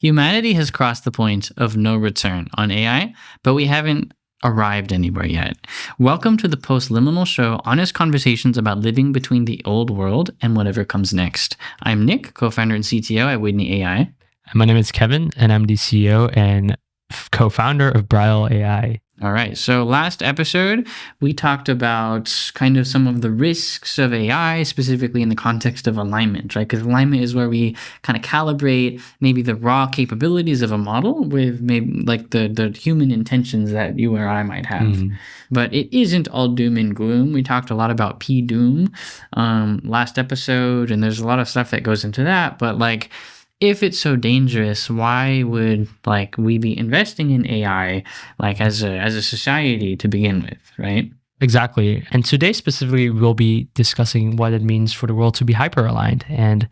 Humanity has crossed the point of no return on AI, but we haven't arrived anywhere yet. Welcome to the Postliminal Show, honest conversations about living between the old world and whatever comes next. I'm Nick, co-founder and CTO at Whitney AI. My name is Kevin, and I'm the CEO and co-founder of Brile AI. All right. So last episode, we talked about kind of some of the risks of AI, specifically in the context of alignment, right? Because alignment is where we kind of calibrate maybe the raw capabilities of a model with maybe like the human intentions that you or I might have. Mm-hmm. But it isn't all doom and gloom. We talked a lot about P-doom last episode, and there's a lot of stuff that goes into that. But like, if it's so dangerous, why would like we be investing in AI like as a society to begin with, right? Exactly. And today specifically, we'll be discussing what it means for the world to be hyper-aligned. And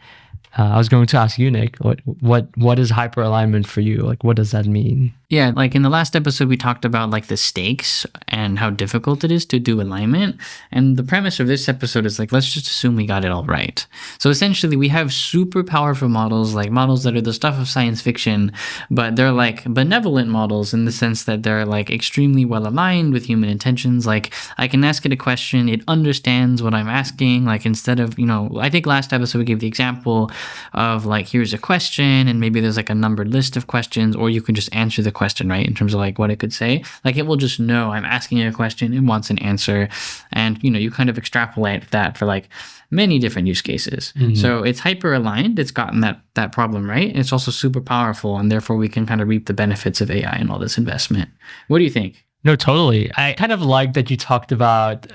I was going to ask you, Nick, what is hyper-alignment for you? Like, what does that mean? Yeah, like in the last episode, we talked about like the stakes and how difficult it is to do alignment. And the premise of this episode is like, let's just assume we got it all right. So essentially, we have super powerful models, like models that are the stuff of science fiction, but they're like benevolent models in the sense that they're like extremely well aligned with human intentions. Like I can ask it a question, it understands what I'm asking. Like instead of, I think last episode we gave the example of like, here's a question, and maybe there's like a numbered list of questions, or you can just answer the question, right? In terms of like what it could say, like it will just know I'm asking it a question, it wants an answer, and you kind of extrapolate that for like many different use cases. Mm-hmm. So it's hyper aligned. It's gotten that problem right. It's also super powerful, and therefore we can kind of reap the benefits of AI and all this investment. What do you think? No, totally. I kind of like that you talked about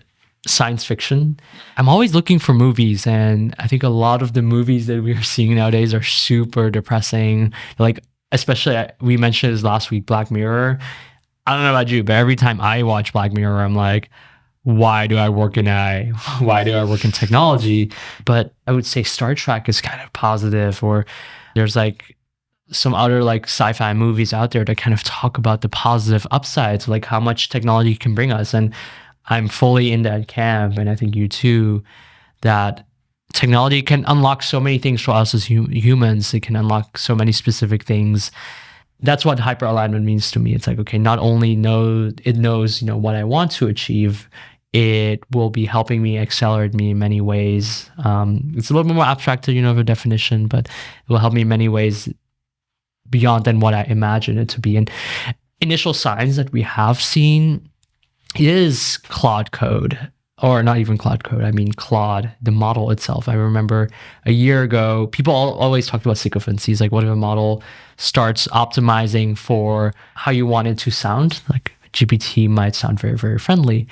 science fiction. I'm always looking for movies, and I think a lot of the movies that we're seeing nowadays are super depressing. Like, especially, we mentioned this last week, Black Mirror. I don't know about you, but every time I watch Black Mirror, I'm like, why do I work in AI? Why do I work in technology? But I would say Star Trek is kind of positive, or there's like some other like sci-fi movies out there that kind of talk about the positive upsides, like how much technology can bring us. And I'm fully in that camp, and I think you too, that technology can unlock so many things for us as humans. It can unlock so many specific things. That's what hyper-alignment means to me. It's like, okay, not only knows what I want to achieve, it will be helping me, accelerate me in many ways. It's a little bit more abstract of a definition, but it will help me in many ways beyond than what I imagine it to be. And initial signs that we have seen is Claude Code. Or not even Claude Code, I mean Claude, the model itself. I remember a year ago, people always talked about sycophancies, like what if a model starts optimizing for how you want it to sound? Like GPT might sound very, very friendly.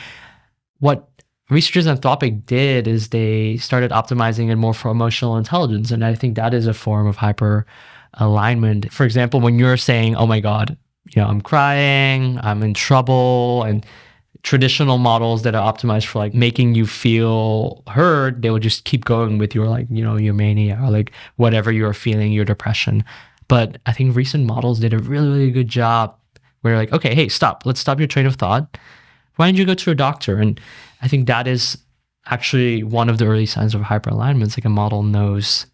What researchers at Anthropic did is they started optimizing it more for emotional intelligence. And I think that is a form of hyper alignment. For example, when you're saying, oh my God, I'm crying, I'm in trouble, and traditional models that are optimized for like making you feel heard, they will just keep going with your like, your mania or like whatever you're feeling, your depression. But I think recent models did a really, really good job where like, okay, hey, stop. Let's stop your train of thought. Why don't you go to a doctor? And I think that is actually one of the early signs of hyperalignment. It's like a model knows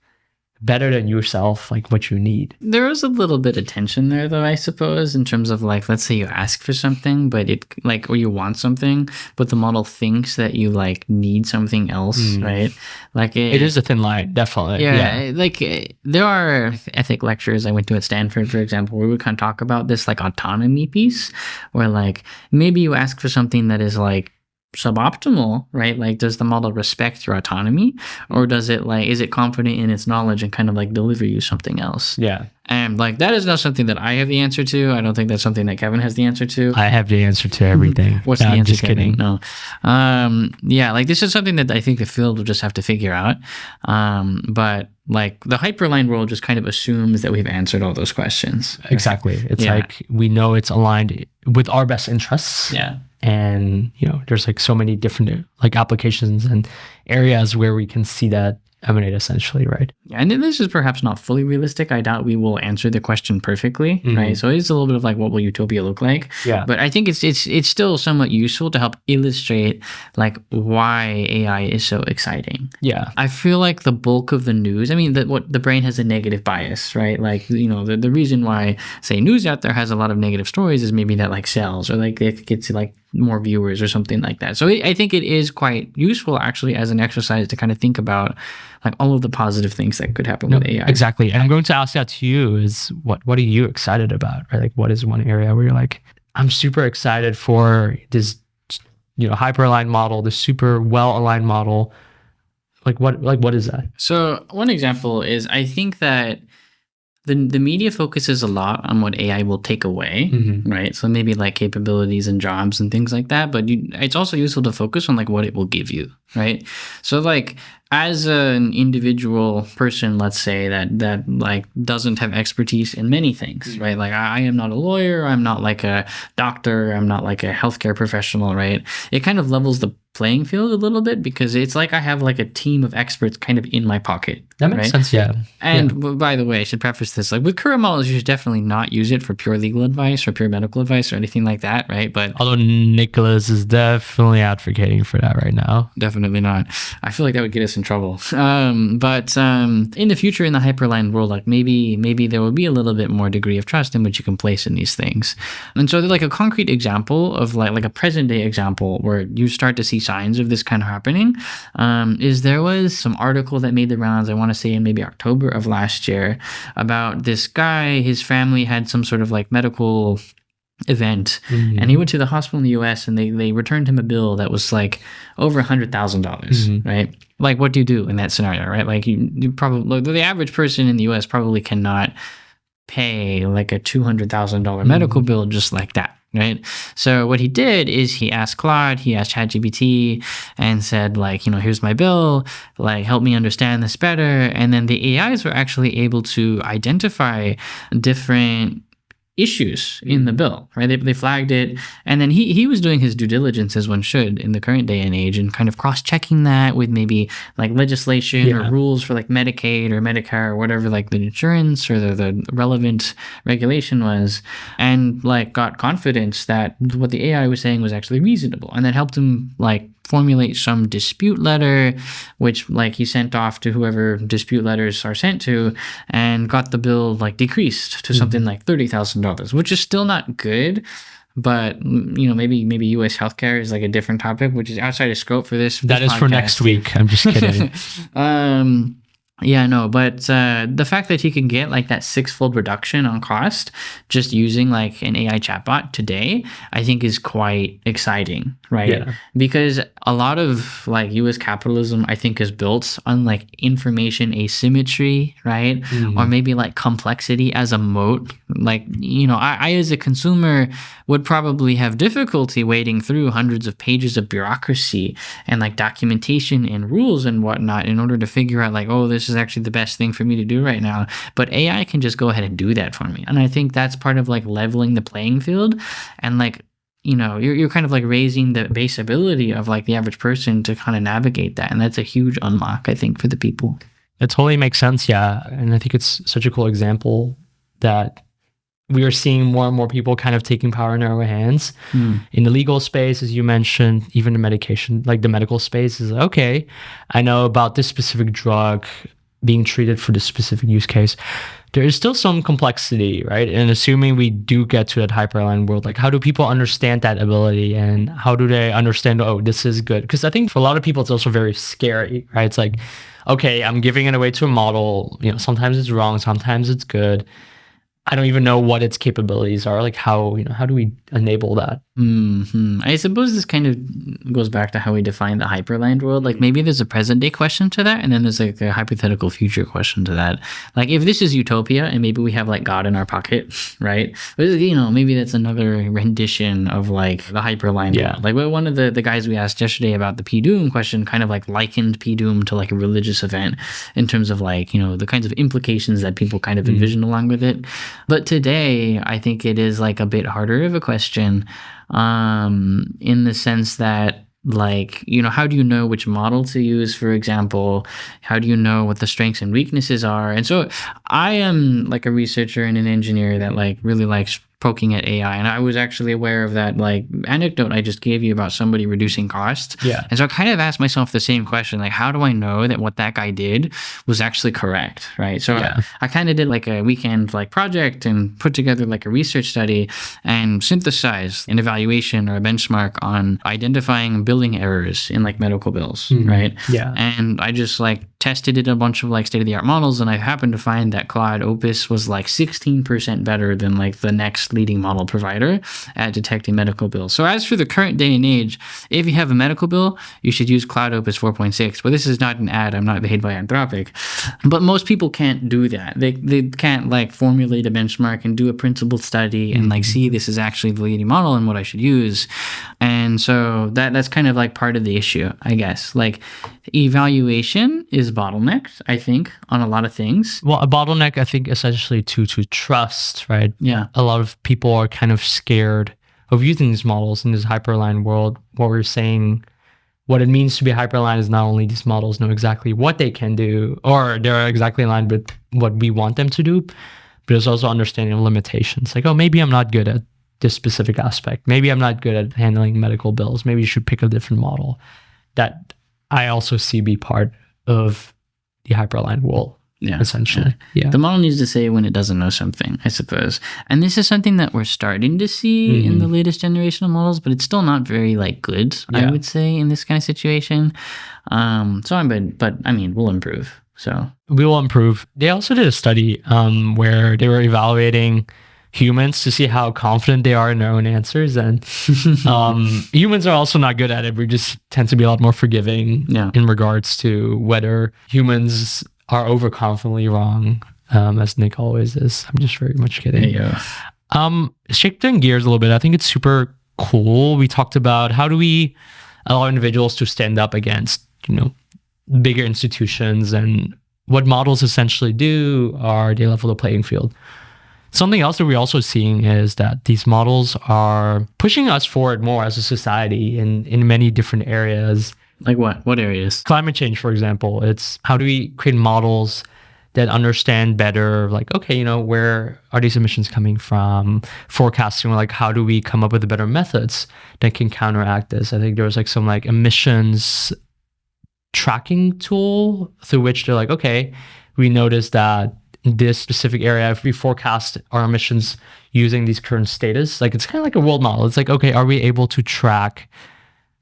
better than yourself, like what you need. There is a little bit of tension there, though, I suppose, in terms of like, let's say you ask for something, but it like, or you want something, but the model thinks that you like need something else, right? Like it is a thin line, definitely. Yeah. Like there are ethic lectures I went to at Stanford, for example, where we kind of talk about this like autonomy piece, where like maybe you ask for something that is like suboptimal, right? Like, does the model respect your autonomy, or is it confident in its knowledge and kind of like deliver you something else? Yeah. And like, that is not something that I have the answer to. I don't think that's something that Kevin has the answer to. I have the answer to everything. What's the answer, I'm just Kevin? kidding. No. Yeah, like this is something that I think the field will just have to figure out. But like the hyperaligned world just kind of assumes that we've answered all those questions. Exactly. It's like we know it's aligned with our best interests. Yeah. And there's like so many different like applications and areas where we can see that emanate essentially, right? Yeah, and then this is perhaps not fully realistic. I doubt we will answer the question perfectly, right? So it's a little bit of like, what will utopia look like? Yeah. But I think it's still somewhat useful to help illustrate like why AI is so exciting. Yeah. I feel like the bulk of the news, I mean, what the brain has a negative bias, right? Like, the reason why, say, news out there has a lot of negative stories is maybe that like sells or like it gets like more viewers or something like that. So I think it is quite useful actually as an exercise to kind of think about like all of the positive things that could happen with AI. Exactly. And I'm going to ask that to you is what are you excited about? Right? Like what is one area where you're like, I'm super excited for this, hyperaligned model, this super well-aligned model. What is that? So one example is I think that the media focuses a lot on what AI will take away, right? So maybe like capabilities and jobs and things like that. But it's also useful to focus on like what it will give you, right? So like as an individual person, let's say that like doesn't have expertise in many things, right? Like I am not a lawyer, I'm not like a doctor, I'm not like a healthcare professional, right? It kind of levels the playing field a little bit because it's like I have like a team of experts kind of in my pocket. That makes sense, yeah. And by the way, I should preface this, like with current models, you should definitely not use it for pure legal advice or pure medical advice or anything like that, right? But although Nicholas is definitely advocating for that right now. Definitely not. I feel like that would get us in trouble. But in the future, in the hyperaligned world, like maybe there will be a little bit more degree of trust in which you can place in these things. And so like a concrete example of like a present day example where you start to see signs of this kind of happening is there was some article that made the rounds, I want to say in maybe October of last year, about this guy, his family had some sort of like medical event and he went to the hospital in the US and they returned him a bill that was like over $100,000, right? Like what do you do in that scenario, right? Like you probably, the average person in the US probably cannot pay like a $200,000 medical bill just like that. Right. So what he did is he asked Claude, he asked ChatGPT and said like, here's my bill, like help me understand this better. And then the AIs were actually able to identify different issues in the bill, right? They flagged it. And then he was doing his due diligence as one should in the current day and age and kind of cross-checking that with maybe like legislation or rules for like Medicaid or Medicare or whatever like the insurance or the relevant regulation was, and like got confidence that what the AI was saying was actually reasonable, and that helped him like formulate some dispute letter, which like he sent off to whoever dispute letters are sent to, and got the bill like decreased to something like $30,000, which is still not good. But maybe U.S. healthcare is like a different topic, which is outside of scope for this. That is podcast. For next week. I'm just kidding. Yeah, no, but the fact that he can get like that 6-fold reduction on cost just using like an AI chatbot today, I think is quite exciting, right? Yeah. Because a lot of like US capitalism, I think, is built on like information asymmetry, right? Or maybe like complexity as a moat. Like, I as a consumer would probably have difficulty wading through hundreds of pages of bureaucracy and like documentation and rules and whatnot in order to figure out like, oh, this is actually the best thing for me to do right now. But AI can just go ahead and do that for me. And I think that's part of like leveling the playing field and like, you're kind of like raising the base ability of like the average person to kind of navigate that. And that's a huge unlock, I think, for the people. It totally makes sense. Yeah. And I think it's such a cool example that we are seeing more and more people kind of taking power in their own hands. In the legal space, as you mentioned, even the medication, like the medical space is okay, I know about this specific drug being treated for this specific use case. There is still some complexity, right? And assuming we do get to that hyperaligned world, like how do people understand that ability and how do they understand, oh, this is good? Because I think for a lot of people, it's also very scary, right? It's like, okay, I'm giving it away to a model. Sometimes it's wrong, sometimes it's good. I don't even know what its capabilities are. Like how do we enable that? I suppose this kind of goes back to how we define the hyperaligned world. Like maybe there's a present day question to that, and then there's like a hypothetical future question to that. Like if this is utopia and maybe we have like God in our pocket, right? But, maybe that's another rendition of like the hyperaligned world. Like one of the guys we asked yesterday about the P-Doom question kind of like likened P-Doom to like a religious event in terms of like, the kinds of implications that people kind of envision along with it. But today, I think it is like a bit harder of a question in the sense that like, how do you know which model to use, for example? How do you know what the strengths and weaknesses are? And so I am like a researcher and an engineer that like really likes poking at AI. And I was actually aware of that like anecdote I just gave you about somebody reducing cost. Yeah. And so I kind of asked myself the same question, like, how do I know that what that guy did was actually correct? Right. So I kind of did like a weekend like project and put together like a research study and synthesized an evaluation or a benchmark on identifying billing errors in like medical bills. Right. Yeah. And I just like tested it in a bunch of like state-of-the-art models, and I happened to find that Claude Opus was like 16% better than like the next leading model provider at detecting medical bills. So as for the current day and age, if you have a medical bill, you should use Claude Opus 4.6. But this is not an ad. I'm not paid by Anthropic. But most people can't do that. They can't like formulate a benchmark and do a principled study and like see this is actually the leading model and what I should use. And so that's kind of like part of the issue, I guess. Like evaluation is bottlenecked, I think, on a lot of things. Well, a bottleneck, I think, essentially to trust, right? Yeah. A lot of people are kind of scared of using these models in this hyperaligned world. What we're saying, what it means to be hyperaligned is not only these models know exactly what they can do, or they're exactly aligned with what we want them to do, but it's also understanding of limitations. Like, oh, maybe I'm not good at this specific aspect. Maybe I'm not good at handling medical bills. Maybe you should pick a different model. That I also see be part of the hyperaligned world, essentially. Yeah. The model needs to say when it doesn't know something, I suppose. And this is something that we're starting to see in the latest generation of models, but it's still not very like good, I would say, in this kind of situation. But I mean, we'll improve. So we will improve. They also did a study where they were evaluating humans to see how confident they are in their own answers, and humans are also not good at it. We just tend to be a lot more forgiving in regards to whether humans are overconfidently wrong, as Nick always is. I'm just very much kidding. Shifting gears a little bit, I think it's super cool. We talked about how do we allow individuals to stand up against bigger institutions, and what models essentially do are they level the playing field. Something else that we're also seeing is that these models are pushing us forward more as a society in many different areas. Like what? What areas? Climate change, for example. It's how do we create models that understand better, like, okay, where are these emissions coming from? Forecasting, like, how do we come up with better methods that can counteract this? I think there was like some like emissions tracking tool through which they're like, okay, we noticed that this specific area, if we forecast our emissions using these current status, like it's kind of like a world model. It's like, okay, are we able to track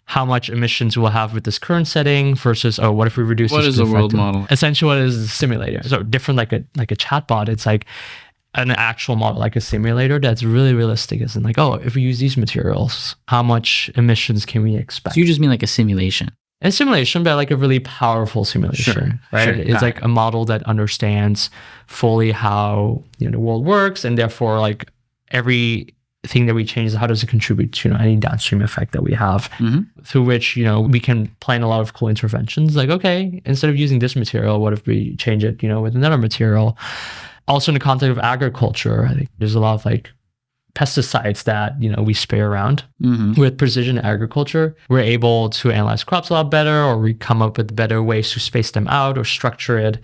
how much emissions we'll have with this current setting versus, what if we reduce what this is a world model? Essentially, what is a simulator? So different like a chatbot, it's like an actual model, like a simulator that's really realistic. As in like, if we use these materials, how much emissions can we expect? So you just mean like a simulation? A simulation, but like a really powerful simulation, right? It's like a model that understands fully how the world works, and therefore like everything that we change, how does it contribute to any downstream effect that we have, through which we can plan a lot of cool interventions. Like, okay, instead of using this material, what if we change it with another material? Also in the context of agriculture, I think there's a lot of like pesticides that we spray around. With precision agriculture, we're able to analyze crops a lot better, or we come up with better ways to space them out or structure it,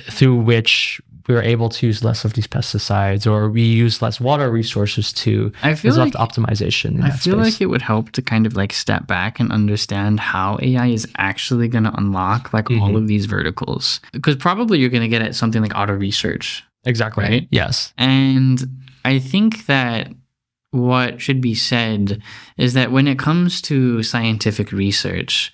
through which we're able to use less of these pesticides, or we use less water resources to. I feel like optimization. I feel like it would help to kind of like step back and understand how AI is actually going to unlock like all of these verticals, because probably you're going to get at something like auto research. Exactly. Right? Yes. And I think that what should be said is that when it comes to scientific research,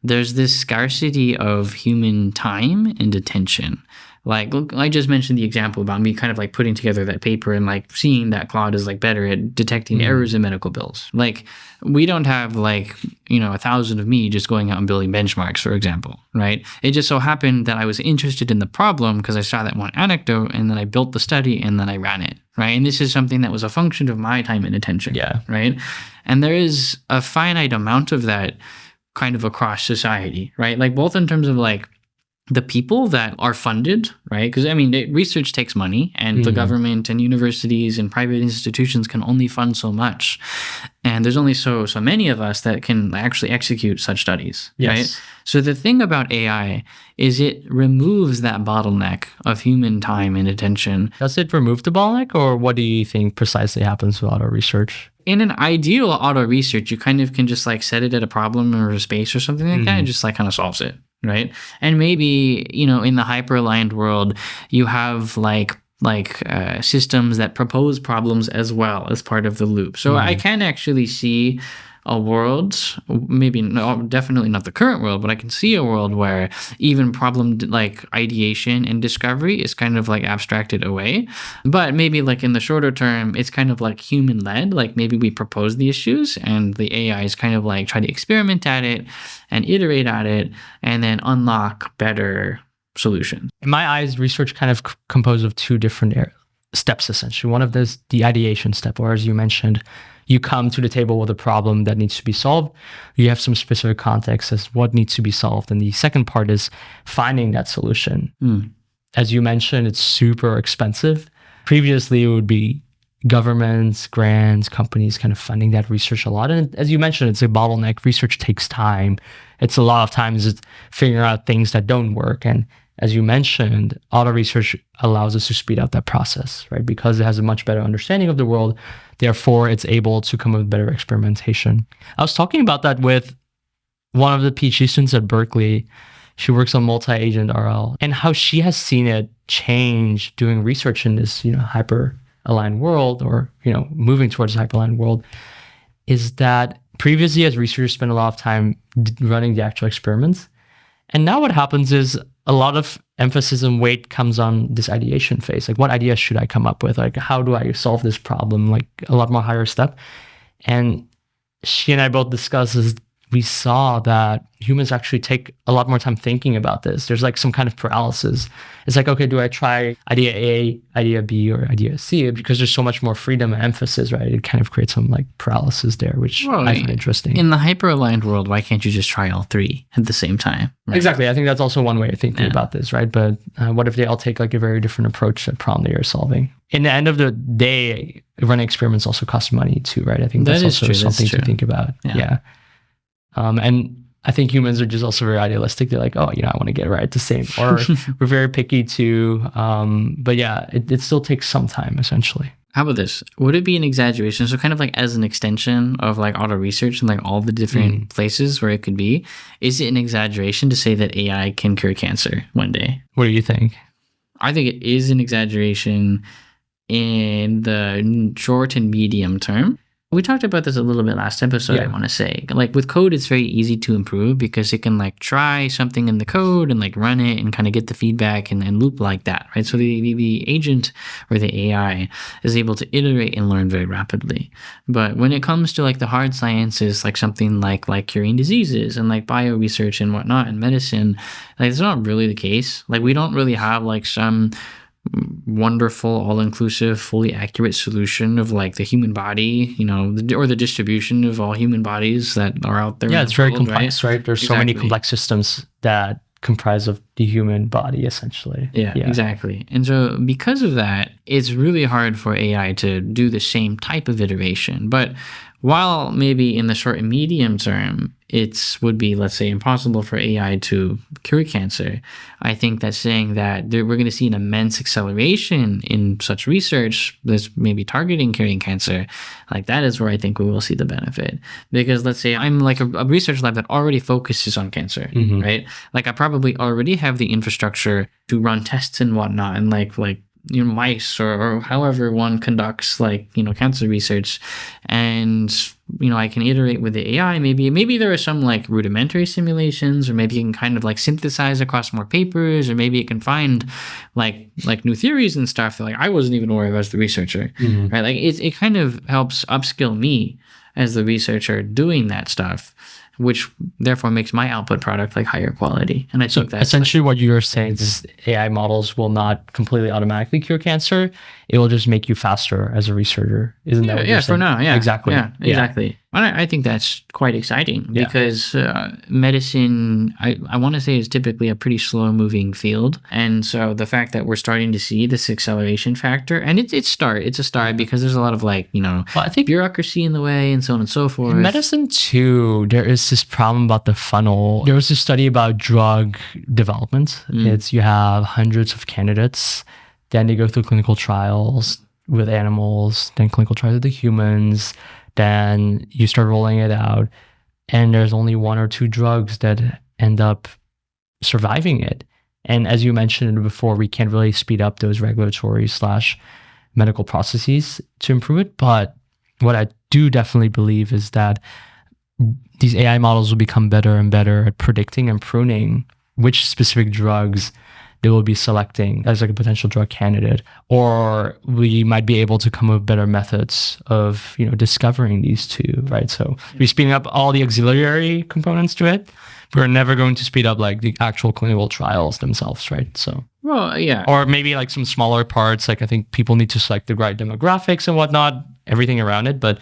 there's this scarcity of human time and attention. Like, look, I just mentioned the example about me kind of like putting together that paper and like seeing that Claude is like better at detecting errors in medical bills. Like, we don't have like, 1,000 of me just going out and building benchmarks, for example, right? It just so happened that I was interested in the problem because I saw that one anecdote, and then I built the study and then I ran it, right? And this is something that was a function of my time and attention, right? And there is a finite amount of that kind of across society, right? Like both in terms of like the people that are funded, right? Because I mean, research takes money, and the government and universities and private institutions can only fund so much, and there's only so many of us that can actually execute such studies, right? So the thing about AI is it removes that bottleneck of human time and attention. Does it remove the bottleneck, or what do you think precisely happens with auto research? In an ideal auto research, you kind of can just like set it at a problem or a space or something like that, and just like kind of solves it, right? And maybe, you know, in the hyperaligned world, you have like systems that propose problems as well as part of the loop. So I can actually see a world, maybe definitely not the current world, but I can see a world where even problem like ideation and discovery is kind of like abstracted away. But maybe like in the shorter term, it's kind of like human led. Like maybe we propose the issues and the AI is kind of like try to experiment at it and iterate at it and then unlock better solutions. In my eyes, research kind of composed of two different steps, essentially. One of this, the ideation step, or as you mentioned, you come to the table with a problem that needs to be solved. You have some specific context as what needs to be solved. And the second part is finding that solution. As you mentioned, it's super expensive. Previously, it would be governments, grants, companies kind of funding that research a lot. And as you mentioned, it's a bottleneck. Research takes time. It's a lot of times it's figuring out things that don't work. And as you mentioned, auto research allows us to speed up that process, right? Because it has a much better understanding of the world. Therefore, it's able to come up with better experimentation. I was talking about that with one of the PhD students at Berkeley. She works on multi-agent RL and how she has seen it change doing research in this, you know, hyper-aligned world, or, you know, moving towards a hyper-aligned world, is that previously as researchers spent a lot of time running the actual experiments. And now what happens is a lot of emphasis and weight comes on this ideation phase. Like, what ideas should I come up with? Like, how do I solve this problem? Like, a lot more higher step. And she and I both discussed is we saw that humans actually take a lot more time thinking about this. There's like some kind of paralysis. It's like, okay, do I try idea A, idea B, or idea C? Because there's so much more freedom and emphasis, right? It kind of creates some like paralysis there, which I find interesting. In the hyper-aligned world, why can't you just try all three at the same time? Right? Exactly. I think that's also one way of thinking about this, right? But what if they all take like a very different approach to the problem that you're solving? In the end of the day, running experiments also cost money too, right? I think that's also true. Something to think about. Yeah. And I think humans are just also very idealistic. They're like, oh, you know, I want to get it right the same. Or we're very picky too. But yeah, it still takes some time, essentially. How about this? Would it be an exaggeration? So kind of like as an extension of like auto research and like all the different places where it could be, is it an exaggeration to say that AI can cure cancer one day? What do you think? I think it is an exaggeration in the short and medium term. We talked about this a little bit last episode, I want to say. Like with code, it's very easy to improve because it can like try something in the code and like run it and kind of get the feedback and loop like that, right? So the agent or the AI is able to iterate and learn very rapidly. But when it comes to like the hard sciences, like something like curing diseases and like bio research and whatnot and medicine, like it's not really the case. Like we don't really have like some wonderful, all-inclusive, fully accurate solution of like the human body, you know, or the distribution of all human bodies that are out there. Yeah, it's very complex, right? There's so many complex systems that comprise of the human body, essentially. Yeah, exactly. And so because of that, it's really hard for AI to do the same type of iteration. But while maybe in the short and medium term, it would be, let's say, impossible for AI to cure cancer, I think that's saying that we're going to see an immense acceleration in such research that's maybe targeting curing cancer. Like that is where I think we will see the benefit. Because let's say I'm like a research lab that already focuses on cancer, right? Like I probably already have the infrastructure to run tests and whatnot and like you know, mice or however one conducts like, you know, cancer research. And, you know, I can iterate with the AI. Maybe there are some like rudimentary simulations, or maybe you can kind of like synthesize across more papers, or maybe it can find like new theories and stuff that like I wasn't even aware of as the researcher, right? Like it kind of helps upskill me as the researcher doing that stuff, which therefore makes my output product like higher quality. And I think that's essentially what you're saying is AI models will not completely automatically cure cancer. It will just make you faster as a researcher. Isn't that what you're saying? For now. Yeah, exactly. Yeah, exactly. I think that's quite exciting Yeah. because medicine, I want to say, is typically a pretty slow moving field. And so the fact that we're starting to see this acceleration factor, and it's a start because there's a lot of like, Well, I think bureaucracy in the way and so on and so forth. in medicine too, there is this problem about the funnel. There was this study about drug development. It's you have hundreds of candidates, then they go through clinical trials with animals, then clinical trials with the humans, then you start rolling it out, and there's only one or two drugs that end up surviving it. And as you mentioned before, we can't really speed up those regulatory / medical processes to improve it. But what I do definitely believe is that these AI models will become better and better at predicting and pruning which specific drugs they will be selecting as like a potential drug candidate, or we might be able to come up with better methods of, discovering these two, right? So we're speeding up all the auxiliary components to it. We're never going to speed up like the actual clinical trials themselves, right? So, well, yeah. or maybe like some smaller parts, like I think people need to select the right demographics and whatnot, everything around it, but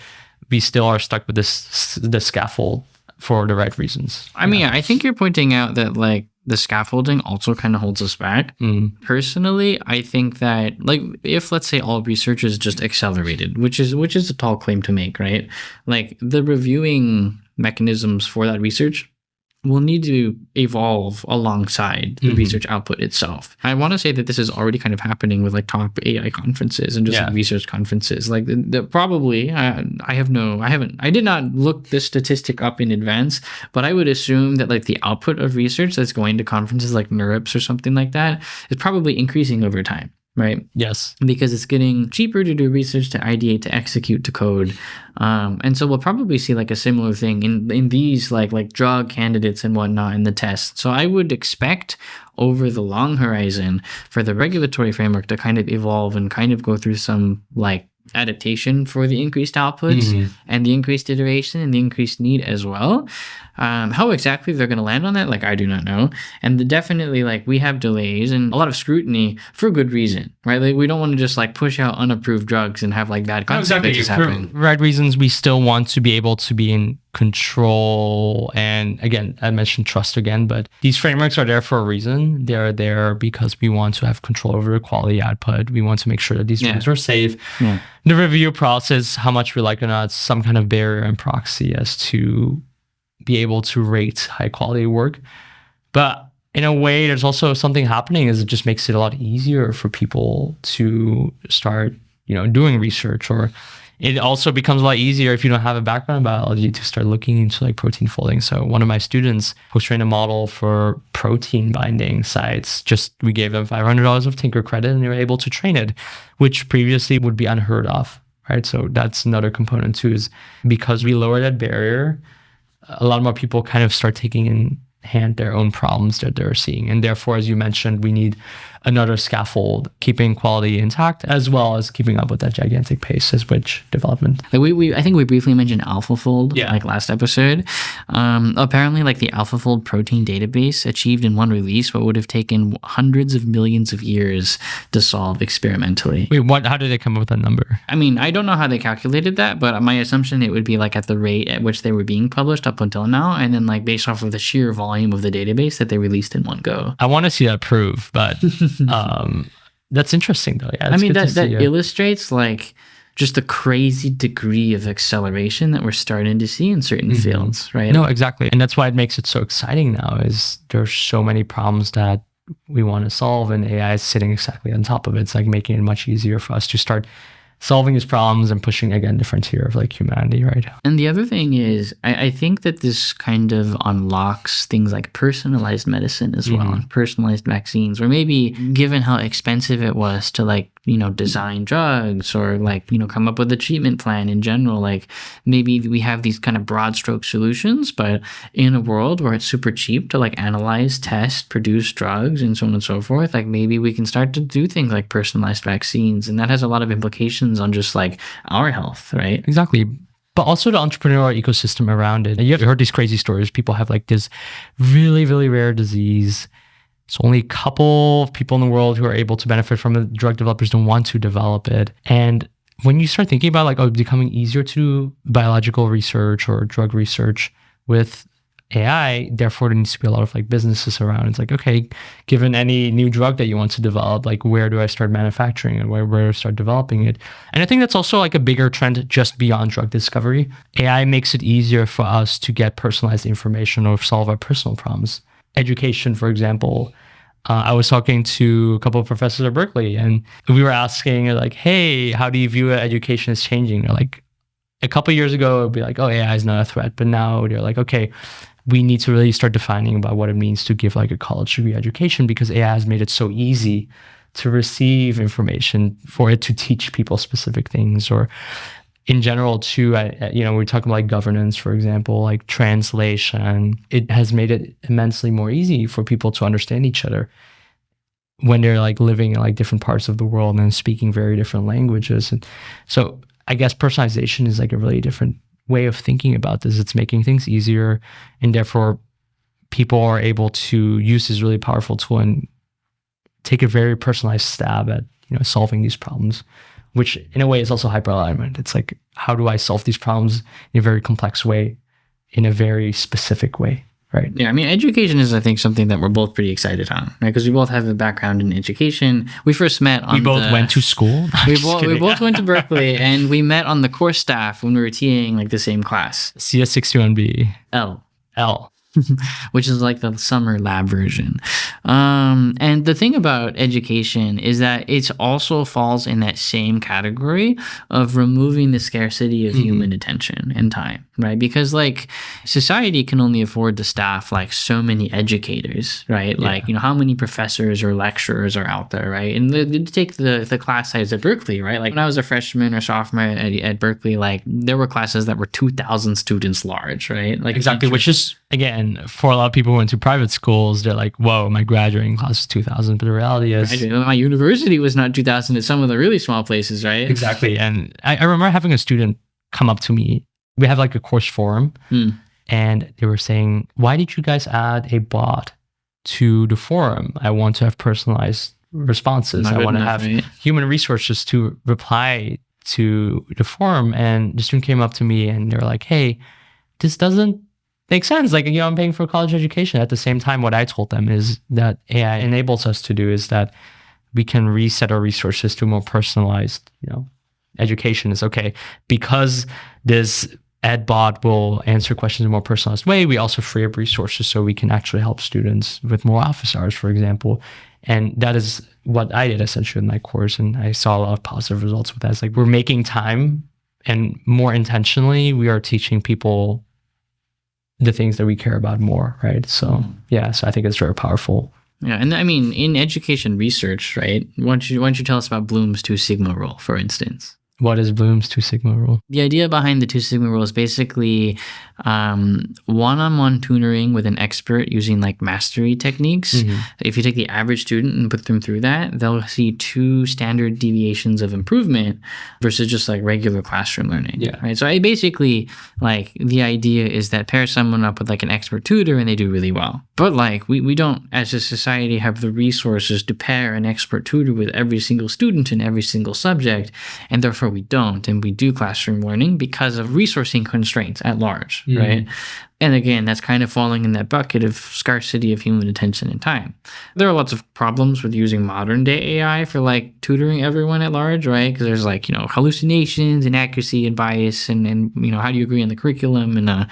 we still are stuck with the scaffold for the right reasons. I mean, I think you're pointing out that like the scaffolding also kind of holds us back. Personally, I think that like if let's say all research is just accelerated, which is a tall claim to make, right? Like the reviewing mechanisms for that research will need to evolve alongside the research output itself. I want to say that this is already kind of happening with like top AI conferences and just like research conferences. Like probably, I did not look this statistic up in advance, but I would assume that like the output of research that's going to conferences like NeurIPS or something like that is probably increasing over time. Right. Yes. Because it's getting cheaper to do research, to ideate, to execute, to code. And so we'll probably see like a similar thing in these like drug candidates and whatnot in the test. So I would expect over the long horizon for the regulatory framework to kind of evolve and kind of go through some like adaptation for the increased outputs and the increased iteration and the increased need as well. How exactly they're going to land on that, like I do not know. And definitely like we have delays and a lot of scrutiny for good reason, right? Like we don't want to just like push out unapproved drugs and have like bad consequences happen. For right reasons, we still want to be able to be in control. And again, I mentioned trust again, but these frameworks are there for a reason. They're there because we want to have control over the quality output. We want to make sure that these drugs are safe. The review process, how much we like or not, some kind of barrier and proxy as to be able to rate high quality work. But in a way, there's also something happening is it just makes it a lot easier for people to start, doing research, or it also becomes a lot easier if you don't have a background in biology to start looking into like protein folding. So one of my students post-trained a model for protein binding sites. We gave them $500 of Tinker credit and they were able to train it, which previously would be unheard of, right? So that's another component too, is because we lower that barrier, a lot more people kind of start taking in hand their own problems that they're seeing. And therefore, as you mentioned, we need another scaffold, keeping quality intact as well as keeping up with that gigantic pace as which development. Like I think we briefly mentioned AlphaFold like last episode. Apparently like the AlphaFold protein database achieved in one release what would have taken hundreds of millions of years to solve experimentally. Wait, how did they come up with that number? I mean, I don't know how they calculated that, but my assumption it would be like at the rate at which they were being published up until now, and then like based off of the sheer volume of the database that they released in one go. I want to see that proof, but that's interesting though. Yeah, I mean that illustrates like just the crazy degree of acceleration that we're starting to see in certain fields, right? No, exactly. And that's why it makes it so exciting now is there's so many problems that we want to solve and AI is sitting exactly on top of it. It's like making it much easier for us to start solving these problems and pushing again the frontier of like humanity, right? And the other thing is, I think that this kind of unlocks things like personalized medicine as well, and personalized vaccines, or maybe given how expensive it was to like, design drugs or like, come up with a treatment plan in general, like maybe we have these kind of broad stroke solutions, but in a world where it's super cheap to like analyze, test, produce drugs and so on and so forth, like maybe we can start to do things like personalized vaccines. And that has a lot of implications on just like our health, right? Exactly. But also the entrepreneurial ecosystem around it. And you've heard these crazy stories. People have like this really, really rare disease. It's only a couple of people in the world who are able to benefit from it. Drug developers don't want to develop it. And when you start thinking about like, oh, becoming easier to do biological research or drug research with AI, therefore there needs to be a lot of like businesses around. It's like, okay, given any new drug that you want to develop, like where do I start manufacturing it? Where do I start developing it? And I think that's also like a bigger trend just beyond drug discovery. AI makes it easier for us to get personalized information or solve our personal problems. Education, for example. I was talking to a couple of professors at Berkeley, and we were asking like, hey, how do you view education is changing? They're like, a couple of years ago, it'd be like, oh, AI is not a threat. But now they're like, okay, we need to really start defining about what it means to give like a college degree education, because AI has made it so easy to receive information, for it to teach people specific things, or in general too, we're talking about like governance, for example, like translation. It has made it immensely more easy for people to understand each other when they're like living in like different parts of the world and speaking very different languages. And so I guess personalization is like a really different way of thinking about this. It's making things easier, and therefore people are able to use this really powerful tool and take a very personalized stab at solving these problems, which in a way is also hyperalignment. It's like, how do I solve these problems in a very complex way, in a very specific way, right? Yeah, I mean, education is, I think, something that we're both pretty excited on, right? Because we both have a background in education. We first met on We both went to school. We both went to Berkeley, and we met on the course staff when we were TAing like the same class. CS61B. L. Which is like the summer lab version. And the thing about education is that it also falls in that same category of removing the scarcity of human attention and time, right? Because like society can only afford to staff like so many educators, right? Yeah. Like, how many professors or lecturers are out there, right? And take the class size at Berkeley, right? Like when I was a freshman or sophomore at Berkeley, like there were classes that were 2,000 students large, right? Like exactly, which is, again, for a lot of people who went to private schools, they're like, whoa, my graduating class is 2,000. But the reality is... my university was not 2,000 at some of the really small places, right? Exactly. And I remember having a student come up to me. We have like a course forum. And they were saying, why did you guys add a bot to the forum? I want to have personalized responses. I want to have human resources to reply to the forum. And the student came up to me and they were like, hey, this doesn't makes sense. Like, I'm paying for college education. At the same time, what I told them is that AI enables us to do is that we can reset our resources to more personalized, education is okay. Because this ed bot will answer questions in a more personalized way, we also free up resources so we can actually help students with more office hours, for example. And that is what I did essentially in my course. And I saw a lot of positive results with that. It's like we're making time, and more intentionally, we are teaching people the things that we care about more, right? So so I think it's very powerful. Yeah, and I mean, in education research, right? Why don't you tell us about Bloom's 2 Sigma rule, for instance? What is Bloom's 2 Sigma rule? The idea behind the 2 Sigma rule is basically one-on-one tutoring with an expert using like mastery techniques. If you take the average student and put them through that, they'll see 2 standard deviations of improvement versus just like regular classroom learning. Yeah. Right. So I basically, like, the idea is that pair someone up with like an expert tutor and they do really well. But like we don't, as a society, have the resources to pair an expert tutor with every single student in every single subject, and therefore we don't, and we do classroom learning because of resourcing constraints at large, right? And again, that's kind of falling in that bucket of scarcity of human attention and time. There are lots of problems with using modern day AI for like tutoring everyone at large, right? Because there's like, hallucinations, inaccuracy, and bias, and how do you agree on the curriculum and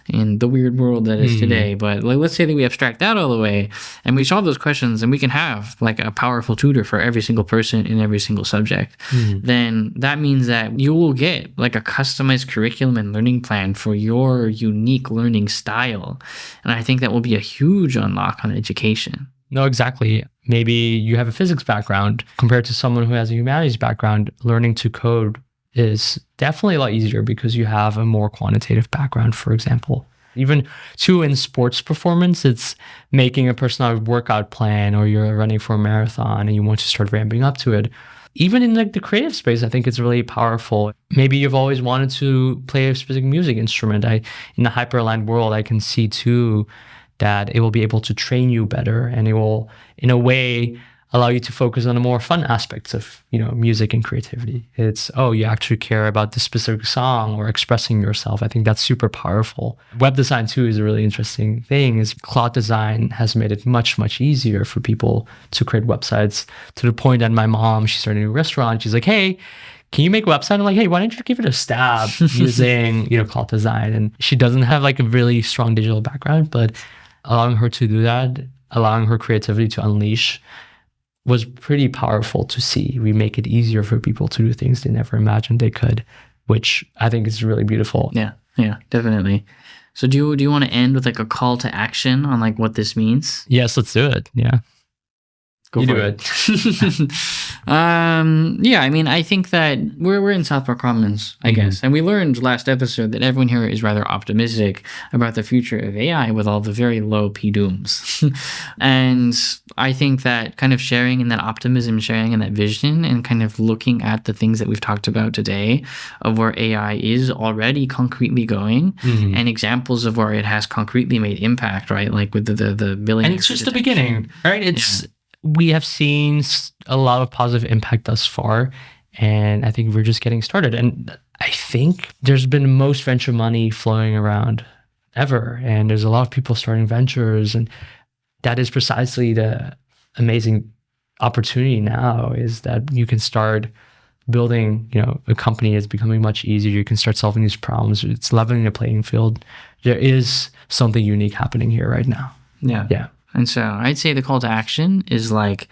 in the weird world that is today. But like, let's say that we abstract that all the way and we solve those questions, and we can have like a powerful tutor for every single person in every single subject. Then that means that you will get like a customized curriculum and learning plan for your unique learning style. And I think that will be a huge unlock on education. No, exactly. Maybe you have a physics background compared to someone who has a humanities background. Learning to code is definitely a lot easier because you have a more quantitative background, for example. Even too, in sports performance, it's making a personalized workout plan, or you're running for a marathon and you want to start ramping up to it. Even in like the creative space, I think it's really powerful. Maybe you've always wanted to play a specific music instrument. In the Hyperaligned world, I can see too that it will be able to train you better, and it will, in a way, allow you to focus on the more fun aspects of, music and creativity. It's, oh, you actually care about this specific song or expressing yourself. I think that's super powerful. Web design too is a really interesting thing. Is cloud design has made it much, much easier for people to create websites, to the point that my mom, she started a new restaurant. She's like, hey, can you make a website? I'm like, hey, why don't you give it a stab using, cloud design? And she doesn't have like a really strong digital background, but allowing her to do that, allowing her creativity to unleash was pretty powerful to see. We make it easier for people to do things they never imagined they could, which I think is really beautiful. Yeah, definitely. So do you want to end with like a call to action on like what this means? Yes, let's do it. Yeah. Go for it. Yeah, I mean, I think that we're in South Park Commons, I guess. And we learned last episode that everyone here is rather optimistic about the future of AI with all the very low P-dooms. And I think that kind of sharing in that optimism, sharing in that vision, and kind of looking at the things that we've talked about today of where AI is already concretely going and examples of where it has concretely made impact, right? Like with the billion. And it's just the beginning, right? We have seen a lot of positive impact thus far, and I think we're just getting started. And I think there's been most venture money flowing around ever, and there's a lot of people starting ventures, and that is precisely the amazing opportunity now, is that you can start building, a company is becoming much easier. You can start solving these problems. It's leveling the playing field. There is something unique happening here right now. Yeah. And so I'd say the call to action is like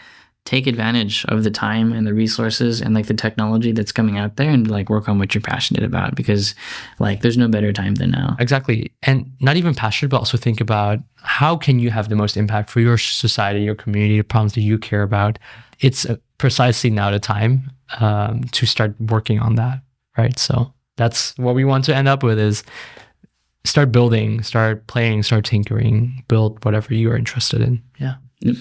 take advantage of the time and the resources and like the technology that's coming out there and like work on what you're passionate about, because like there's no better time than now. Exactly. And not even passionate, but also think about how can you have the most impact for your society, your community, the problems that you care about. It's precisely now the time to start working on that, right? So that's what we want to end up with, is start building, start playing, start tinkering, build whatever you are interested in. Yeah. Yep.